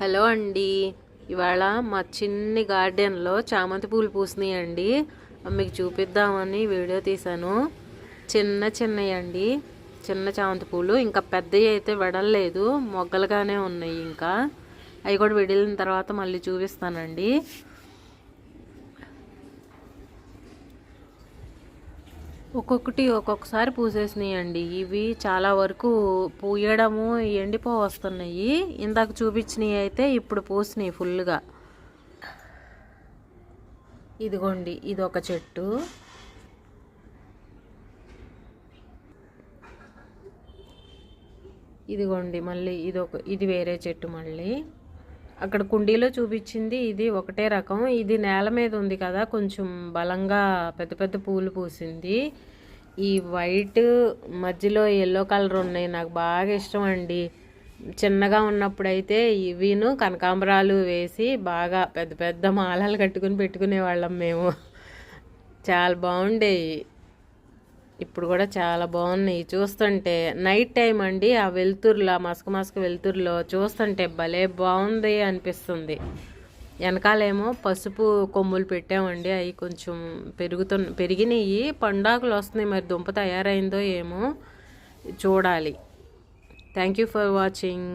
Hello అండి. ఇవాళ మా చిన్ని గార్డెన్లో చామంతి పూలు పూసినాయండి. మీకు చూపిద్దామని వీడియో తీశాను. చిన్నవి అండి, చిన్న చామంతి పూలు. ఇంకా పెద్దవి అయితే విడలేదు, మొగ్గలుగానే ఉన్నాయి. ఇంకా అవి కూడా విడిలిన తర్వాత మళ్ళీ చూపిస్తానండి. ఒక్కొక్కసారి పూసేసినాయండి. ఇవి చాలా వరకు పూయడము ఎండిపో వస్తున్నాయి. ఇందాక చూపించినవి అయితే ఇప్పుడు పూసినాయి ఫుల్గా. ఇదిగోండి, ఇది ఒక చెట్టు. ఇదిగోండి మళ్ళీ ఇది వేరే చెట్టు. మళ్ళీ అక్కడ కుండీలో చూపించింది ఇది ఒకటే రకం. ఇది నేల మీద ఉంది కదా, కొంచెం బలంగా పెద్ద పెద్ద పూలు పూసింది. ఈ వైట్ మధ్యలో ఎల్లో కలర్ ఉన్నాయి, నాకు బాగా ఇష్టం అండి. చిన్నగా ఉన్నప్పుడైతే ఇవిను కనకాంబరాలు వేసి బాగా పెద్ద పెద్ద మాలలు కట్టుకుని పెట్టుకునేవాళ్ళం మేము. చాలా బాగుండేవి. ఇప్పుడు కూడా చాలా బాగున్నాయి చూస్తుంటే. నైట్ టైం అండి, ఆ వెలుతురులో, మసక వెలుతురులో చూస్తుంటే భలే బాగుంది అనిపిస్తుంది. వెనకాలేమో పసుపు కొమ్ములు పెట్టామండి, అవి కొంచెం పెరిగినాయి. పండాకులు వస్తున్నాయి, మరి దుంప తయారైందో ఏమో చూడాలి. Thank you for watching.